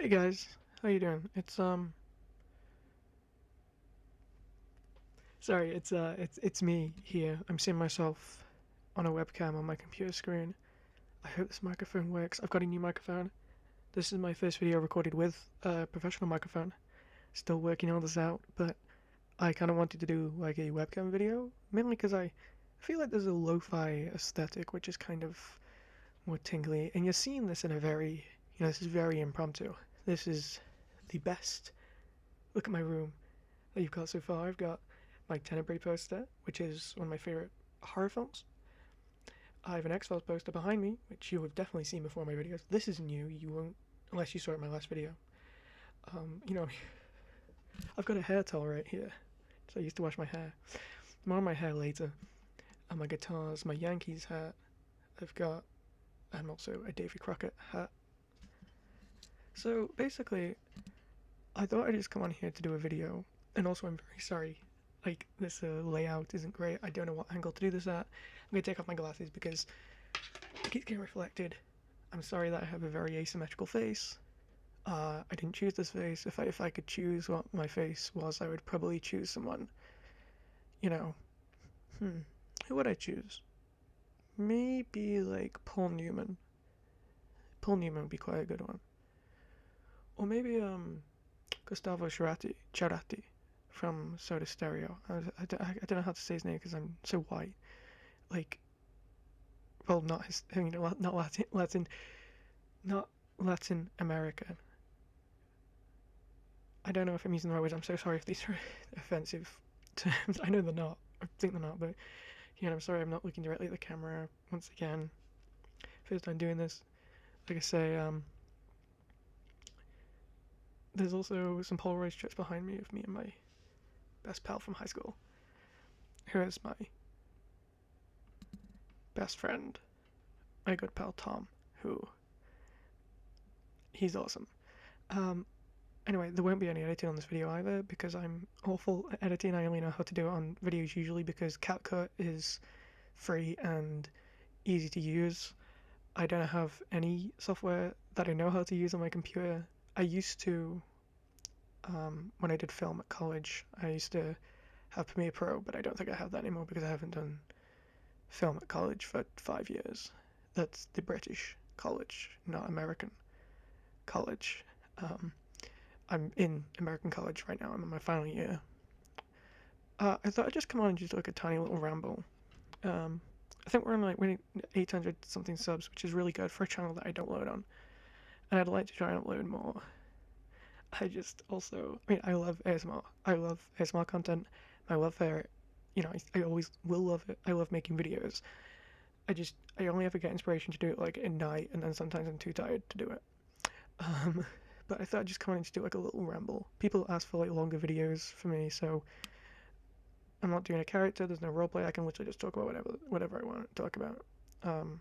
Hey guys, how you doing? It's me here. I'm seeing myself on a webcam on my computer screen. I hope this microphone works. I've got a new microphone. This is my first video recorded with a professional microphone. Still working all this out, but I kind of wanted to do like a webcam video, mainly because I feel like there's a lo-fi aesthetic, which is kind of more tingly, and you're seeing this in a very, this is very impromptu. This is the best. Look at my room that you've got so far. I've got my Tenebrae poster, which is one of my favorite horror films. I have an X-Files poster behind me, which you have definitely seen before in my videos. This is new, you won't, unless you saw it in my last video. Um, you know, I've got a hair towel right here, so I used to wash my hair. More on my hair later. And my guitars, my Yankees hat. I've got, and also a Davy Crockett hat. So basically, I thought I'd just come on here to do a video, and also I'm very sorry. Like, this layout isn't great. I don't know what angle to do this at. I'm gonna take off my glasses because it keeps getting reflected. I'm sorry that I have a very asymmetrical face. I didn't choose this face. If I could choose what my face was, I would probably choose someone. You know, who would I choose? Maybe like Paul Newman. Paul Newman would be quite a good one. Or maybe Gustavo Cerati from Soda Stereo. I don't know how to say his name because I'm so white. Like, well, not his, not not Latin American. I don't know if I'm using the right words. I'm so sorry if these are offensive terms. I know they're not. I think they're not, but I'm sorry. I'm not looking directly at the camera once again. First time doing this. Like I say, there's also some Polaroid strips behind me of me and my best pal from high school, who is my best friend, my good pal Tom, who he's awesome. Um, anyway, there won't be any editing on this video either because I'm awful at editing. I only know how to do it on videos usually because CapCut is free and easy to use. I don't have any software that I know how to use on my computer. I used to, when I did film at college, I used to have Premiere Pro, but I don't think I have that anymore because I haven't done film at college for 5 years. That's the British college, not American college. Um, I'm in American college right now. I'm in my final year. I thought I'd just come on and just like a tiny little ramble. I think we're on like 800 something subs, which is really good for a channel that I don't load on. And I'd like to try and upload more. I just also, I love ASMR. I love ASMR content. My love for it, I always will love it. I love making videos. I only ever get inspiration to do it like at night, and then sometimes I'm too tired to do it. Um, but I thought I'd just come in and just do like a little ramble. People ask for like longer videos for me, so I'm not doing a character. There's no roleplay. I can literally just talk about whatever I want to talk about. Um,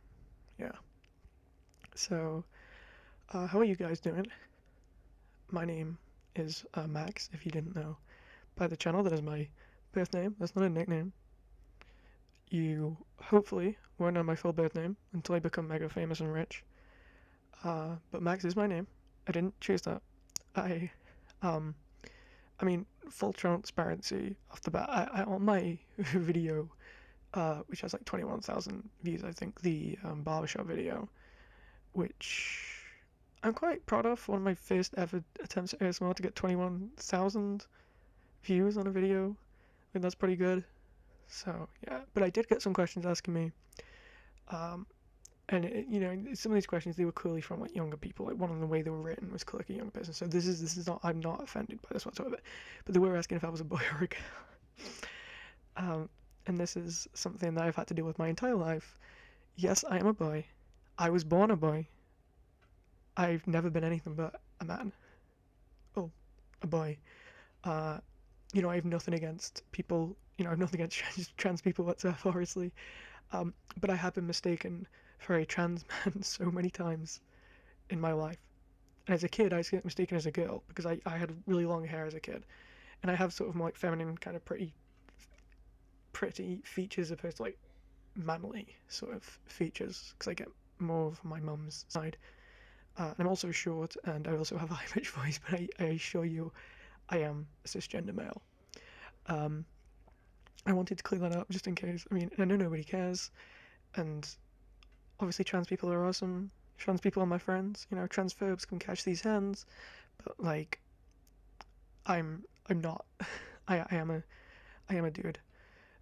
yeah. So, how are you guys doing? My name is Max. If you didn't know by the channel, that is my birth name. That's not a nickname. You hopefully won't know my full birth name until I become mega famous and rich. But Max is my name. I didn't choose that. I, um, full transparency off the bat. I on my video, which has like 21,000 views, I think, the barbershop video, which I'm quite proud of. One of my first ever attempts at ASMR to get 21,000 views on a video. I think that's pretty good. So yeah, but I did get some questions asking me, um, and some of these questions they were clearly from like younger people. Like one of the way they were written was clearly a young person. So this is not, I'm not offended by this whatsoever. But they were asking if I was a boy or a girl. And this is something that I've had to deal with my entire life. Yes, I am a boy. I was born a boy. I've never been anything but a man. Oh, a boy. Uh, I have nothing against people. I have nothing against trans people whatsoever, obviously. But I have been mistaken for a trans man so many times in my life. And as a kid, I was mistaken as a girl because I had really long hair as a kid. And I have sort of more like feminine, kind of pretty features opposed to like manly sort of features because I get more of my mum's side. And I'm also short, and I also have a high-pitched voice, but I assure you, I am a cisgender male. Um, I wanted to clear that up just in case. I mean, I know nobody cares, and obviously trans people are awesome. Trans people are my friends. You know, transphobes can catch these hands, but like, I'm not. I am a dude.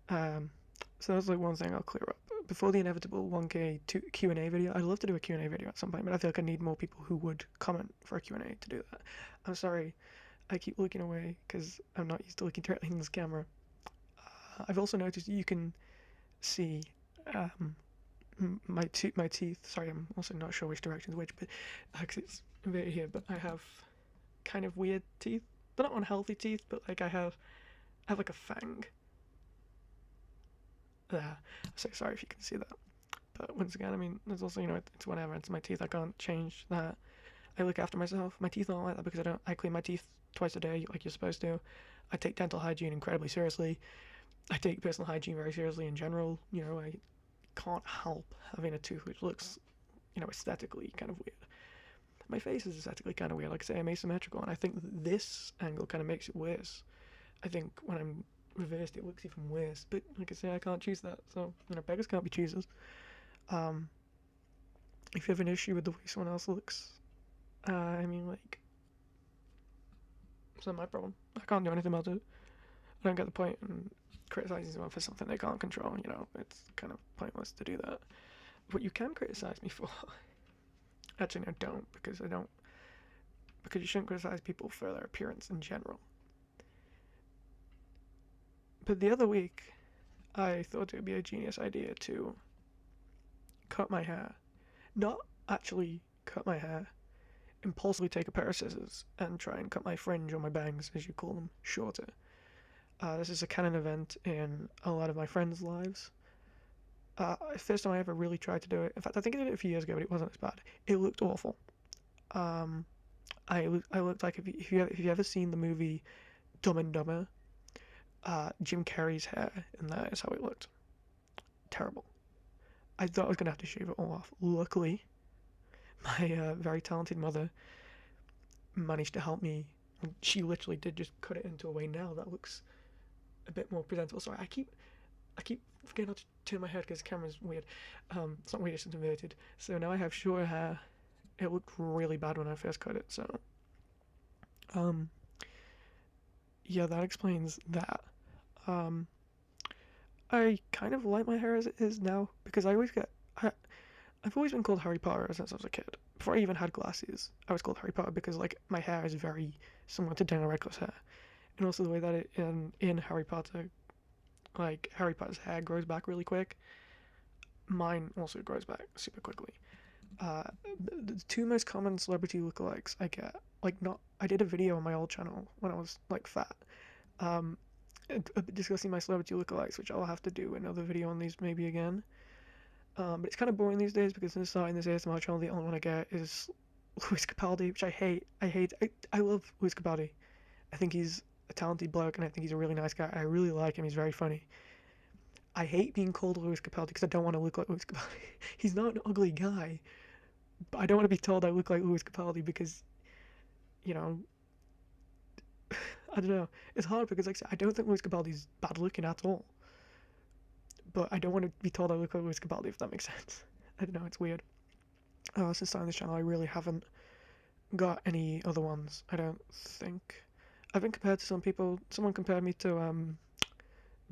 Um, so that's like one thing I'll clear up. Before the inevitable 1K Q&A video, I'd love to do a Q&A video at some point, but I feel like I need more people who would comment for a Q&A to do that. I'm sorry, I keep looking away because I'm not used to looking directly in this camera. I've also noticed you can see um, my teeth. Sorry, I'm also not sure which direction's which, but because it's right here. But I have kind of weird teeth. They're not unhealthy teeth, but like I have like a fang there. So sorry if you can see that. But once again, I mean, there's also, you know, it's whatever. It's my teeth. I can't change that. I look after myself. My teeth aren't like that because I clean my teeth twice a day like you're supposed to. I take dental hygiene incredibly seriously. I take personal hygiene very seriously in general. You know, I can't help having a tooth which looks, you know, aesthetically kind of weird. My face is aesthetically kind of weird. Like I say, I'm asymmetrical, and I think this angle kind of makes it worse. I think when I'm reversed, it looks even worse. But like I say, I can't choose that. So, you know, beggars can't be choosers. If you have an issue with the way someone else looks, I mean, like, it's not my problem. I can't do anything about it. I don't get the point in criticizing someone for something they can't control. You know, it's kind of pointless to do that. What you can criticize me for, actually, no, don't, because I don't, because you shouldn't criticize people for their appearance in general. But the other week, I thought it would be a genius idea to cut my hair. Not actually cut my hair, impulsively take a pair of scissors and try and cut my fringe or my bangs, as you call them, shorter. This is a canon event in a lot of my friends' lives. First time I ever really tried to do it. In fact, I think I did it a few years ago, but it wasn't as bad. It looked awful. I looked like if you ever seen the movie Dumb and Dumber, Jim Carrey's hair in that is how it looked. Terrible. I thought I was gonna have to shave it all off. Luckily, my very talented mother managed to help me. She literally did just cut it into a way now that looks a bit more presentable. Sorry, I keep forgetting how to turn my head because the camera's weird. It's not weird, it's just inverted. So now I have shorter hair. It looked really bad when I first cut it. So, yeah, that explains that. I kind of like my hair as it is now because I've always been called Harry Potter since I was a kid. Before I even had glasses, I was called Harry Potter because like my hair is very similar to Daniel Radcliffe's hair, and also the way that it in Harry Potter, like Harry Potter's hair grows back really quick. Mine also grows back super quickly. Uh, the two most common celebrity lookalikes I get, like not, I did a video on my old channel when I was like fat, um, discussing my celebrity lookalikes, which I'll have to do another video on these maybe again. But it's kind of boring these days because since starting this ASMR channel, the only one I get is Lewis Capaldi, which I hate. I love Lewis Capaldi. I think he's a talented bloke, and I think he's a really nice guy. I really like him. He's very funny. I hate being called Lewis Capaldi because I don't want to look like Lewis Capaldi. He's not an ugly guy, but I don't want to be told I look like Lewis Capaldi because, you know, I don't know. It's hard because, like I said, I don't think Lewis Capaldi's bad looking at all. But I don't want to be told I look like Lewis Capaldi, if that makes sense. I don't know, it's weird. Since starting this channel, I really haven't got any other ones, I don't think. I've been compared to some people. Someone compared me to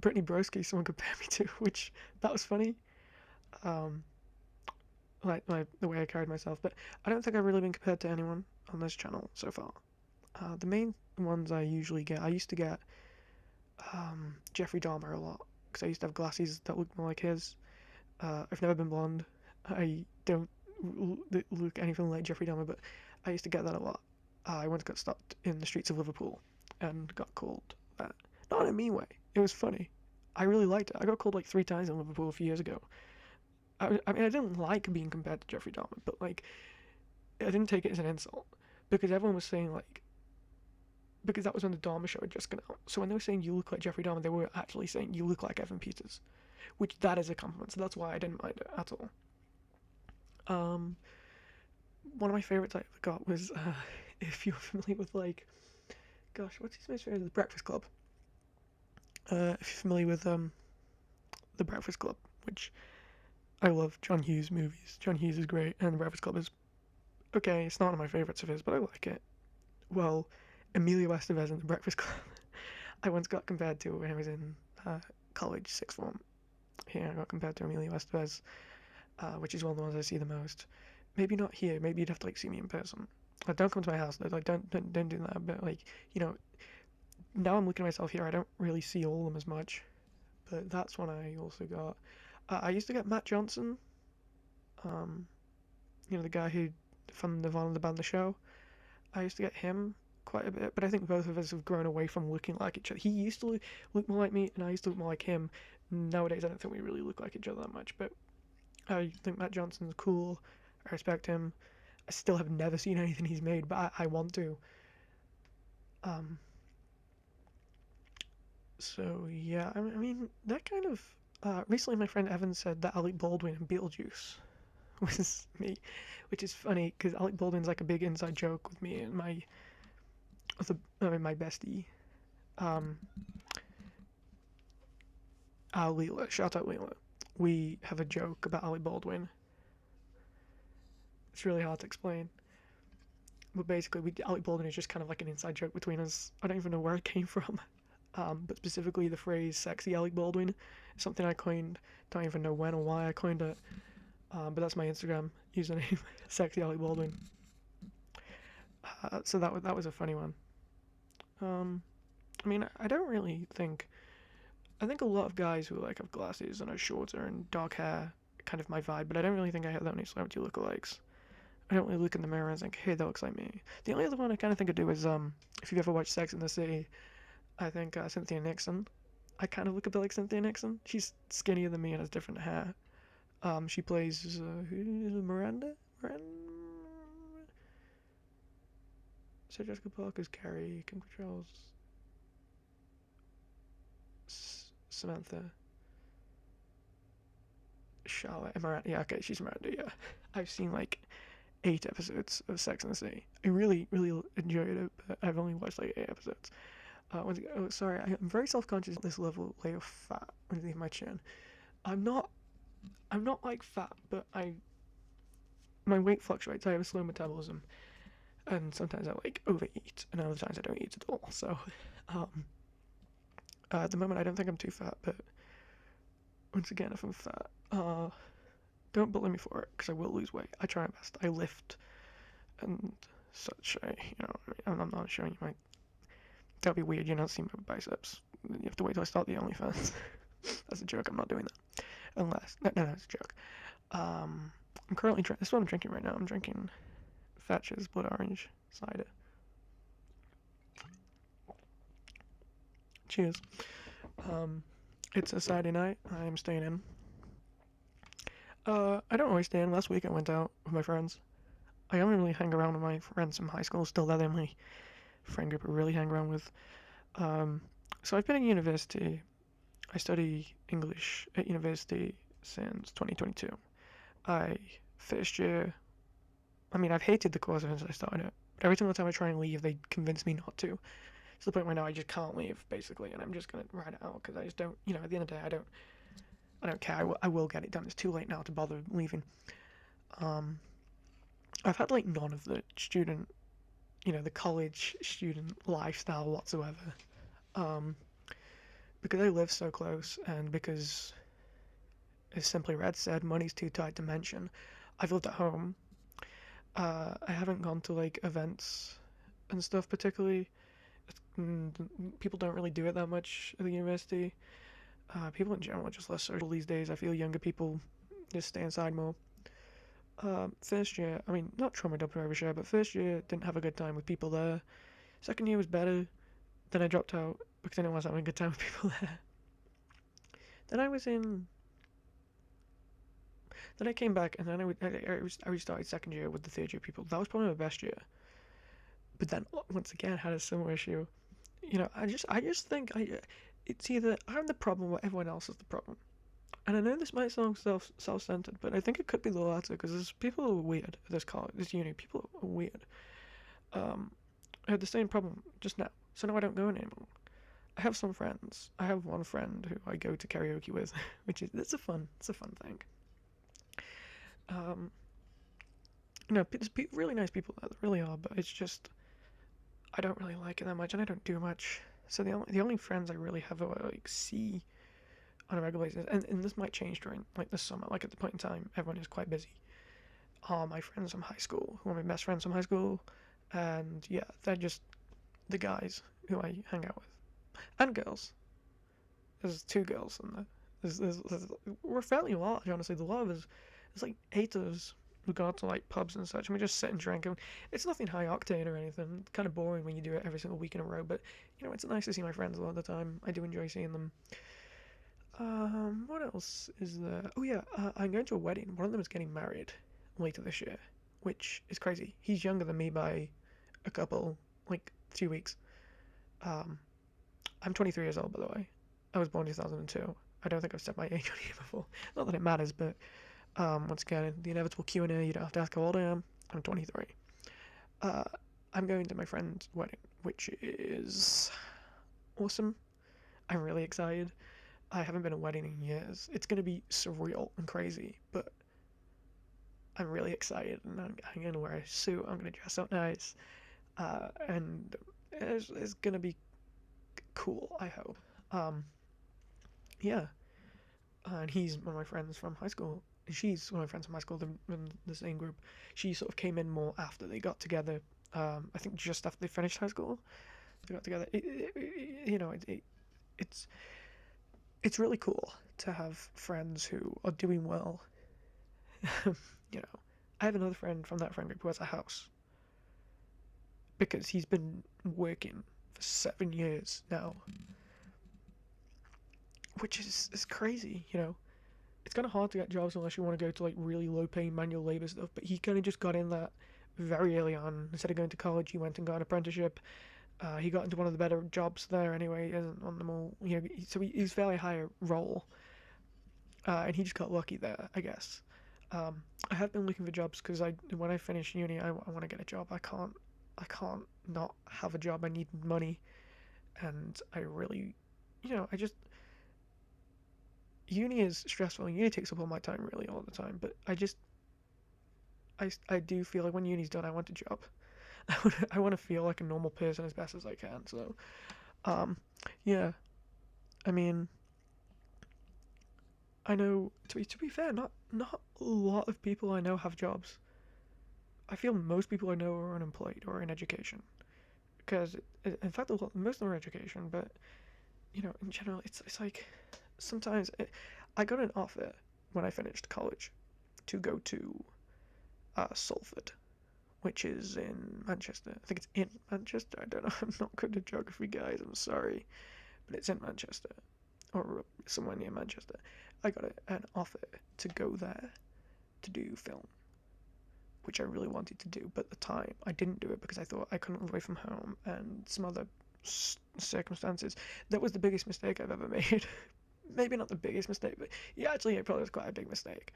Brittany Broski, someone compared me to, which, that was funny. Like the way I carried myself, but I don't think I've really been compared to anyone on this channel so far. The main ones I usually get, I used to get Jeffrey Dahmer a lot, because I used to have glasses that looked more like his. I've never been blonde. I don't look anything like Jeffrey Dahmer, but I used to get that a lot. I once got stopped in the streets of Liverpool and got called that. Not in a mean way. It was funny. I really liked it. I got called like 3 times in Liverpool a few years ago. I mean, I didn't like being compared to Jeffrey Dahmer, but like, I didn't take it as an insult because everyone was saying like, because that was when the Dahmer show had just come out. So when they were saying you look like Jeffrey Dahmer, they were actually saying you look like Evan Peters, which that is a compliment. So that's why I didn't mind it at all. one of my favorites I ever got was, if you're familiar with, like, gosh, what's his most favorite? The Breakfast Club. If you're familiar with The Breakfast Club, which I love John Hughes movies. John Hughes is great, and The Breakfast Club is okay. It's not one of my favorites of his, but I like it. Well, Emilio Estevez in The Breakfast Club, I once got compared to when I was in college, sixth form. Here, I got compared to Emilio Estevez, which is one of the ones I see the most. Maybe not here. Maybe you'd have to like see me in person. Don't come to my house. Like, don't do that. But like, now I'm looking at myself here. I don't really see all of them as much. But that's one I also got. I used to get Matt Johnson. Um, the guy who from Nirvana, the band, The Show. I used to get him quite a bit, but I think both of us have grown away from looking like each other. He used to look more like me, and I used to look more like him. Nowadays, I don't think we really look like each other that much, but I think Matt Johnson's cool. I respect him. I still have never seen anything he's made, but I want to. Um, so yeah, I mean that kind of. Recently, my friend Evan said that Alec Baldwin in Beetlejuice was me, which is funny because Alec Baldwin's like a big inside joke with me and my bestie, um, Leela. Shout out Leela. We have a joke about Alec Baldwin. It's really hard to explain, but basically, Alec Baldwin is just kind of like an inside joke between us. I don't even know where it came from, but specifically the phrase "sexy Alec Baldwin" is something I coined. Don't even know when or why I coined it, but that's my Instagram username, "sexy Alec Baldwin." So that was a funny one. I mean, I don't really think. I think a lot of guys who like have glasses and are shorter and dark hair kind of my vibe, but I don't really think I have that many celebrity lookalikes. I don't really look in the mirror and think, hey, that looks like me. The only other one I kind of think I'd do is if you've ever watched Sex and the City, I think Cynthia Nixon. I kind of look a bit like Cynthia Nixon. She's skinnier than me and has different hair. She plays Miranda. Miranda. Sarah Jessica Parker's Carrie. Kim Cattrall's Samantha. Charlotte. Miranda. Yeah, okay, she's Miranda. Yeah, I've seen like 8 episodes of Sex and the City. I really, really enjoyed it, but I've only watched like 8 episodes. Sorry, I'm very self-conscious of this level layer of fat underneath my chin. I'm not, I'm not like fat, but my weight fluctuates. I have a slow metabolism, and sometimes I like overeat, and other times I don't eat at all. So, um, at the moment I don't think I'm too fat, but once again, if I'm fat, don't bully me for it, because I will lose weight. I try my best. I lift and such. I'm not showing you my. That'd be weird. You're not seeing my biceps. You have to wait till I start the OnlyFans. That's a joke. I'm not doing that. Unless no, it's a joke. I'm currently drinking. This is what I'm drinking right now. I'm drinking Thatcher's Blood Orange cider. Cheers. It's a Saturday night. I'm staying in. I don't always stay in. Last week I went out with my friends. I only really hang around with my friends from high school. Still, they're the only friend group I really hang around with. So I've been at university. I study English at university since 2022. First year. I mean, I've hated the course since I started it. But every single time I try and leave, they convince me not to. To the point where now I just can't leave, basically, and I'm just gonna ride it out because I just don't. At the end of the day, I don't care. I will get it done. It's too late now to bother leaving. I've had like none of the student, the college student lifestyle whatsoever. Because I live so close, and because, as Simply Red said, money's too tight to mention. I've lived at home. I haven't gone to like events and stuff particularly. People don't really do it that much at the university. People in general are just less social these days. I feel younger people just stay inside more. First year, I mean, not trauma dumping or overshare, but first year didn't have a good time with people there. Second year was better. Then I dropped out because I didn't want to have a good time with people there. Then I was in. Then I came back, and then I restarted second year with the third year people. That was probably my best year. But then once again, I had a similar issue. I just think it's either I'm the problem or everyone else is the problem. And I know this might sound self-centered, but I think it could be the latter because people are weird at this college, this uni. People are weird. Um, I had the same problem just now, so now I don't go anymore. I have some friends. I have one friend who I go to karaoke with, which is it's a fun thing. Um, it's really nice people there, they really are, but it's just I don't really like it that much, and I don't do much. So the only friends I really have who I like see on a regular basis, and this might change during like the summer. Like at the point in time, everyone is quite busy. Are my friends from high school, who are my best friends from high school, and yeah, they're just the guys who I hang out with, and girls. There's two girls in there. We're fairly large, honestly. The lot of us, there's like 8 of us. We go out to like pubs and such, and we just sit and drink. And it's nothing high octane or anything. It's kind of boring when you do it every single week in a row. But it's nice to see my friends a lot of the time. I do enjoy seeing them. What else is there? Oh yeah, I'm going to a wedding. One of them is getting married later this year, which is crazy. He's younger than me by a couple, like 2 weeks. Um, I'm 23 years old, by the way. I was born in 2002. I don't think I've said my age on here before. Not that it matters, but once again, the inevitable Q&A, you don't have to ask how old I am. I'm 23. Uh, I'm going to my friend's wedding, which is awesome. I'm really excited. I haven't been to a wedding in years. It's going to be surreal and crazy, but I'm really excited, and I'm going to wear a suit. I'm going to dress up nice, and it's going to be cool, I hope. Um, yeah, and he's one of my friends from high school. She's one of my friends from high school. They're in the same group. She sort of came in more after they got together. I think just after they finished high school, they got together. It's it's really cool to have friends who are doing well. you know, I have another friend from that friend group who has a house because he's been working for 7 years now, which is crazy. It's kind of hard to get jobs unless you want to go to like really low paying manual labor stuff, but he kind of just got in that very early on. Instead of going to college, he went and got an apprenticeship. He got into one of the better jobs there anyway, isn't on the more, so he's fairly high role, and he just got lucky there, I guess. I have been looking for jobs because when I finish uni, I want to get a job. I can't not have a job. I need money, and I really, I just uni is stressful. Uni takes up all my time really all the time, but I do feel like when uni's done, I want a job. I want to feel like a normal person as best as I can. So, um, yeah. I mean, I know to be fair, not a lot of people I know have jobs. I feel most people I know are unemployed or in education. Because in fact, most of them are education, but in general, it's like sometimes I got an offer when I finished college to go to Salford, which is in Manchester. I think it's in Manchester. I don't know. I'm not good at geography, guys. I'm sorry, but it's in Manchester or somewhere near Manchester. I got an offer to go there to do film, which I really wanted to do, but at the time I didn't do it because I thought I couldn't live away from home and some other circumstances. That was the biggest mistake I've ever made. Maybe not the biggest mistake, but yeah, actually, it probably was quite a big mistake.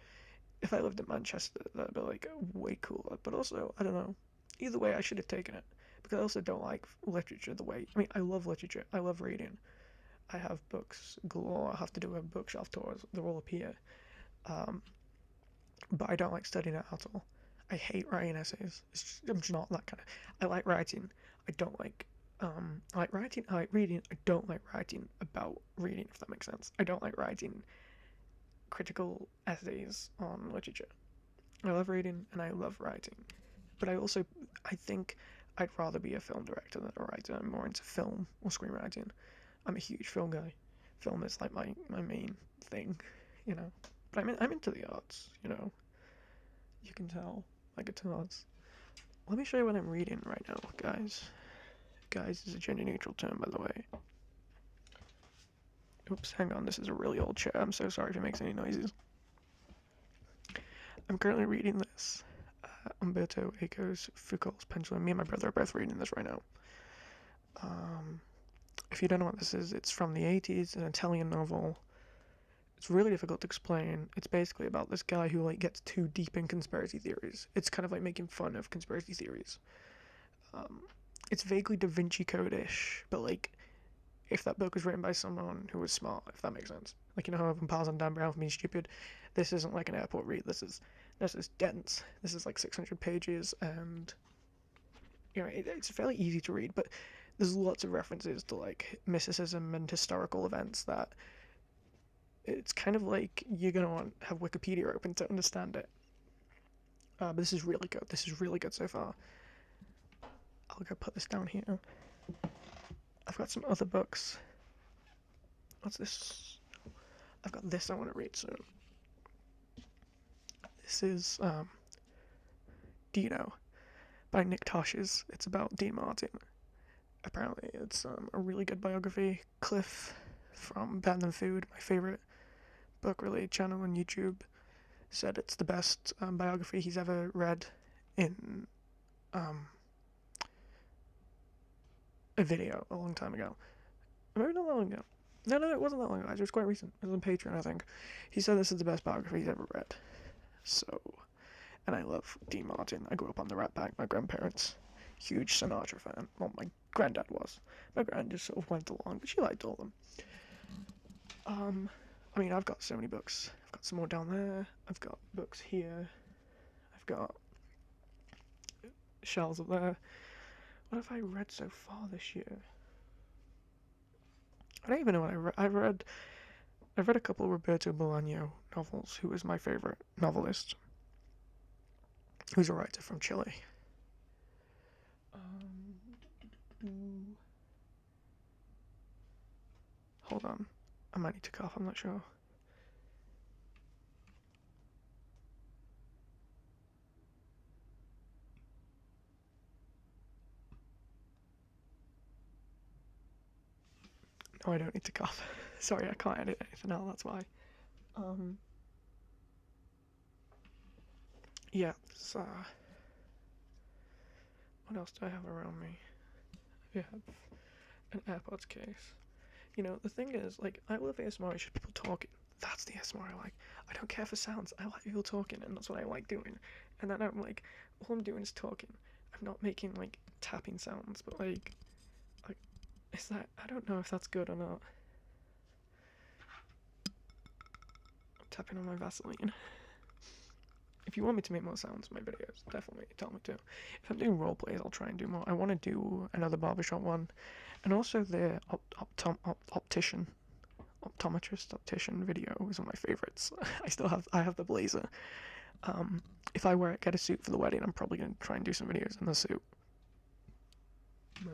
If I lived in Manchester, that'd be like way cooler. But also, I don't know. Either way, I should have taken it because I also don't like literature the way. I mean, I love literature. I love reading. I have books galore. I have to do a bookshelf tours. They're all up here. Um, but I don't like studying it at all. I hate writing essays. I'm just not that kind of. I like writing. I don't like. I like writing. I like reading. I don't like writing about reading. If that makes sense. I don't like writing critical essays on literature. I love reading and I love writing, but I think I'd rather be a film director than a writer. I'm more into film or screenwriting. I'm a huge film guy. Film is like my main thing, you know. But I'm into the arts, you know. You can tell, like it's arts. Let me show you what I'm reading right now, guys. Guys is a gender neutral term, by the way. Oops, hang on, this is a really old chair. I'm so sorry if it makes any noises. I'm currently reading this. Umberto Eco's Foucault's Pendulum. Me and my brother are both reading this right now. If you don't know what this is, it's from the 80s, an Italian novel. It's really difficult to explain. It's basically about this guy who like gets too deep in conspiracy theories. It's kind of like making fun of conspiracy theories. Um, it's vaguely Da Vinci Code-ish, but like if that book was written by someone who was smart, if that makes sense. Like, you know how everyone piles on Dan Brown for being stupid? This isn't like an airport read. This is dense. This is like 600 pages, and you know it's fairly easy to read, but there's lots of references to like mysticism and historical events that it's kind of like you're gonna want to have Wikipedia open to understand it. But this is really good. This is really good so far. I'll go put this down here. I've got some other books. What's this? I've got this I want to read soon. This is Dino by Nick Tosches. It's about Dean Martin. Apparently, it's a really good biography. Cliff from Better Than Food, my favorite book-related channel on YouTube, said it's the best biography he's ever read in a video a long time ago. Maybe not that long ago. No, it wasn't that long ago. It was quite recent. It was on Patreon, I think. He said this is the best biography he's ever read. So, and I love Dean Martin. I grew up on the Rat Pack. My grandparents, huge Sinatra fan. Well, my granddad was. My grand just sort of went along, but she liked all of them. I mean, I've got so many books. I've got some more down there. I've got books here. I've got shelves up there. What have I read so far this year? I don't even know what I read. I've read a couple of Roberto Bolaño novels, who is my favorite novelist, who's a writer from Chile. Hold on. I might need to cough, I'm not sure. No, I don't need to cough. Sorry, I can't edit anything out, that's why. Yeah, so, what else do I have around me? I have an AirPods case. You know, the thing is, like, I love ASMR, it's just people talking. That's the ASMR I like. I don't care for sounds, I like people talking, and that's what I like doing. And then I'm like, all I'm doing is talking. I'm not making, like, tapping sounds, but, like, is that, I don't know if that's good or not. I'm tapping on my Vaseline. If you want me to make more sounds in my videos, definitely tell me to. If I'm doing roleplays, I'll try and do more. I want to do another barbershop one, and also the optician video is one of my favorites. I have the blazer. If I get a suit for the wedding, I'm probably gonna try and do some videos in the suit.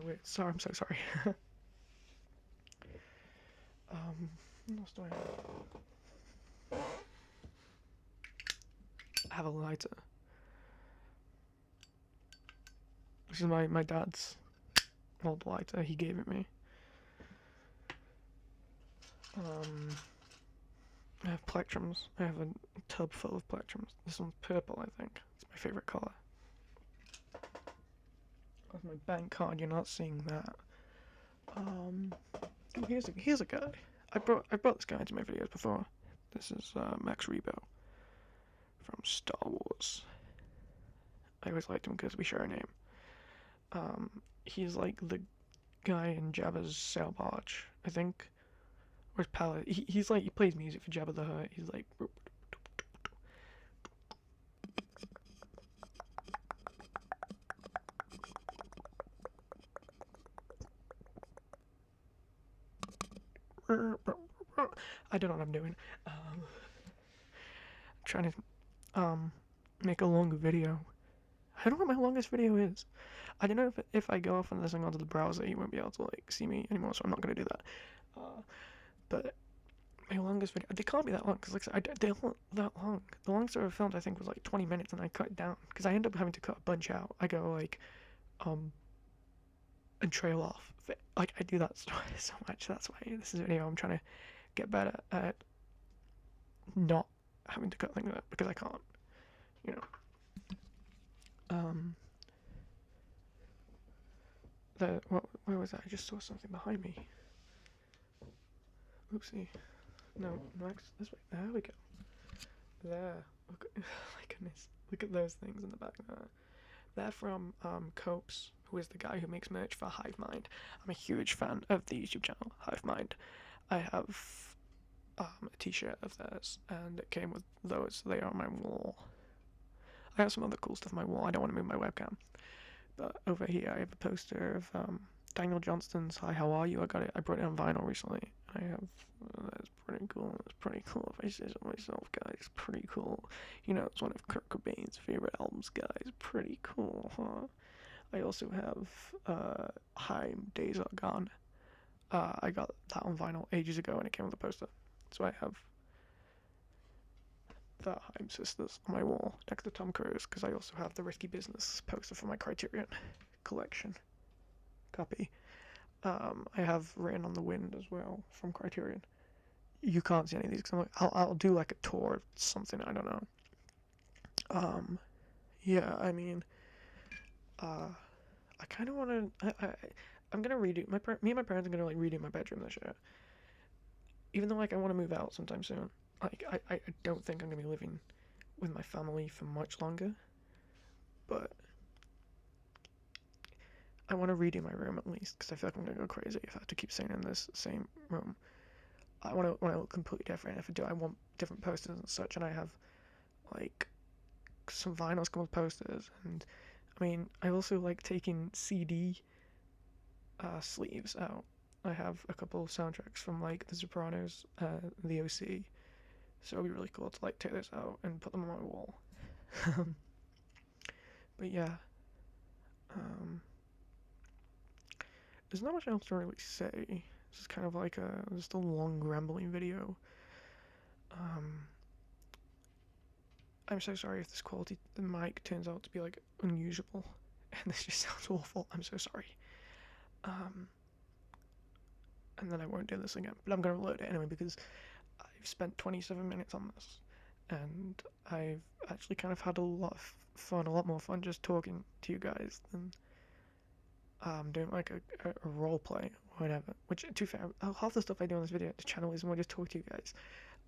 Wait, sorry, I'm so sorry. What else do I have? I have a lighter. This is my dad's old lighter. He gave it me. I have plectrums. I have a tub full of plectrums. This one's purple, I think. It's my favorite colour. That's my bank card. You're not seeing that. Here's a guy. I brought this guy into my videos before. This is Max Rebo from Star Wars. I always liked him because we share a name. He's like the guy in Jabba's sail barge, I think. Where's Palette? He's like, he plays music for Jabba the Hutt. He's like, I don't know what I'm doing. I'm trying to make a longer video. I don't know what my longest video is. I don't know if I go off and listen onto the browser, you won't be able to like see me anymore, so I'm not gonna do that. But my longest video, they can't be that long because like they're not that long. The longest I ever filmed I think was like 20 minutes, and I cut it down because I end up having to cut a bunch out. I go like and trail off. Like I do that so much. That's why this is a video I'm trying to get better at not having to cut things out because I can't. You know. Where was that? I just saw something behind me. Oopsie. No, next. This way. There we go. There. Look. Oh my goodness. Look at those things in the back there. They're from Copes, who is the guy who makes merch for Hive Mind. I'm a huge fan of the YouTube channel Hive Mind. I have a t-shirt of theirs, and it came with those. They are on my wall. I have some other cool stuff on my wall. I don't want to move my webcam. But over here, I have a poster of Daniel Johnston's "Hi, How Are You?" I got it. I brought it on vinyl recently. I have. That's pretty cool. That's pretty cool. If I say so myself, guys, it's pretty cool. You know, it's one of Kurt Cobain's favorite albums, guys. Pretty cool, huh? I also have Haim Days Are Gone. I got that on vinyl ages ago, and it came with a poster. So I have the Haim sisters on my wall next to Tom Cruise, because I also have the Risky Business poster for my Criterion collection copy. I have Written on the Wind as well from Criterion. You can't see any of these because I'll do like a tour of something, I don't know. Yeah, I mean, I kind of want to. I'm gonna redo me and my parents are gonna like redo my bedroom this year. Even though like I want to move out sometime soon. Like I don't think I'm gonna be living with my family for much longer. But I want to redo my room at least because I feel like I'm gonna go crazy if I have to keep staying in this same room. I want to look completely different. If I do, I want different posters and such. And I have like some vinyls come with posters, and I mean I also like taking CD sleeves out. I have a couple of soundtracks from like The Sopranos, The OC, so it'd be really cool to like take this out and put them on my wall. But yeah, there's not much else to really say. This is kind of like just a long rambling video. I'm so sorry if this quality the mic turns out to be like unusable, and this just sounds awful. I'm so sorry. And then I won't do this again, but I'm gonna load it anyway because I've spent 27 minutes on this, and I've actually kind of had a lot of fun, a lot more fun just talking to you guys than doing like a role play or whatever. Which, to be fair, half the stuff I do on this video, the channel is more just talk to you guys.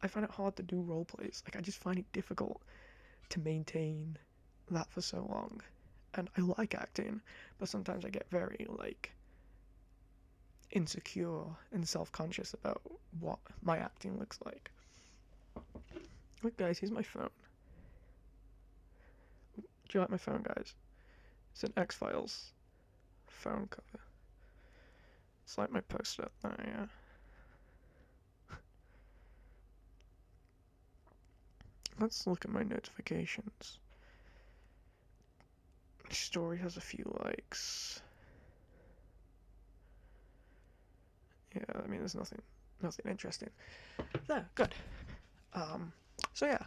I find it hard to do role plays. Like I just find it difficult to maintain that for so long. And I like acting, but sometimes I get very like insecure and self-conscious about what my acting looks like. Look guys, here's my phone. Do you like my phone, guys? It's an X-Files phone cover. It's like my poster there, yeah. Let's look at my notifications. My story has a few likes. Yeah, I mean, there's nothing interesting. There, good. So yeah.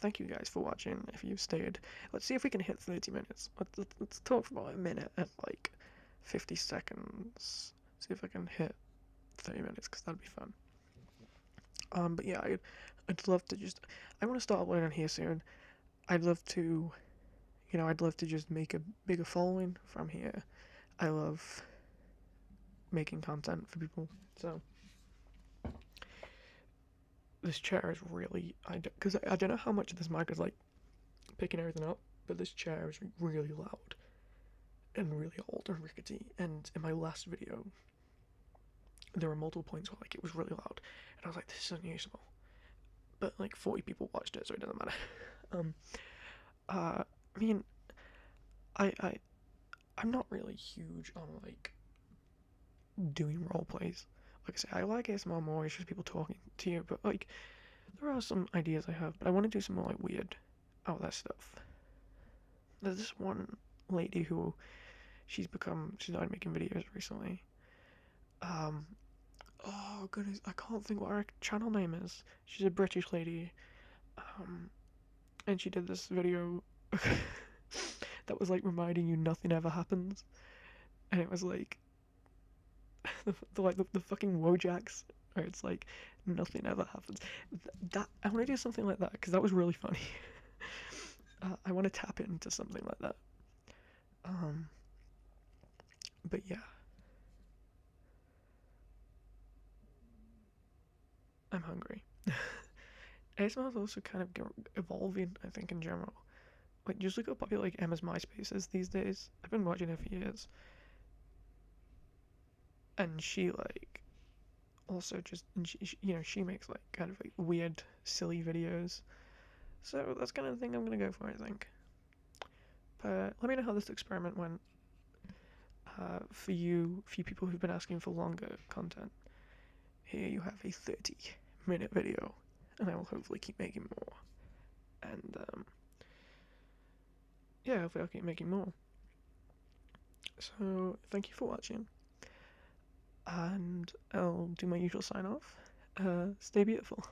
Thank you guys for watching. If you've stayed, let's see if we can hit 30 minutes. Let's talk for about a minute and like 50 seconds. See if I can hit 30 minutes because that'd be fun. But yeah, I'd love to just. I want to start uploading here soon. I'd love to, I'd love to just make a bigger following from here. I love making content for people. So this chair is really, because I don't know how much of this mic is like picking everything up, but this chair is really loud and really old and rickety. And in my last video, there were multiple points where like it was really loud, and I was like, this is unusable. But like 40 people watched it, so it doesn't matter. I mean, I'm not really huge on like doing role plays. Like I say, I like ASMR more. It's just people talking to you, but like there are some ideas I have, but I want to do some more like weird, out there stuff. There's this one lady who she started making videos recently. Oh goodness, I can't think what her channel name is. She's a British lady. And she did this video that was like reminding you nothing ever happens, and it was like the fucking Wojaks, where it's like nothing ever happens. That I want to do something like that because that was really funny. I want to tap into something like that. But yeah. I'm hungry. ASMR is also kind of evolving, I think, in general. Like, just look how popular like Emma's MySpace is these days. I've been watching her for years, and she like also just she makes like kind of like weird, silly videos. So that's kind of the thing I'm gonna go for, I think. But let me know how this experiment went. For you people who've been asking for longer content, here you have a 30-minute video, and I will hopefully keep making more. And yeah, hopefully I'll keep making more. So thank you for watching, and I'll do my usual sign off. Stay beautiful.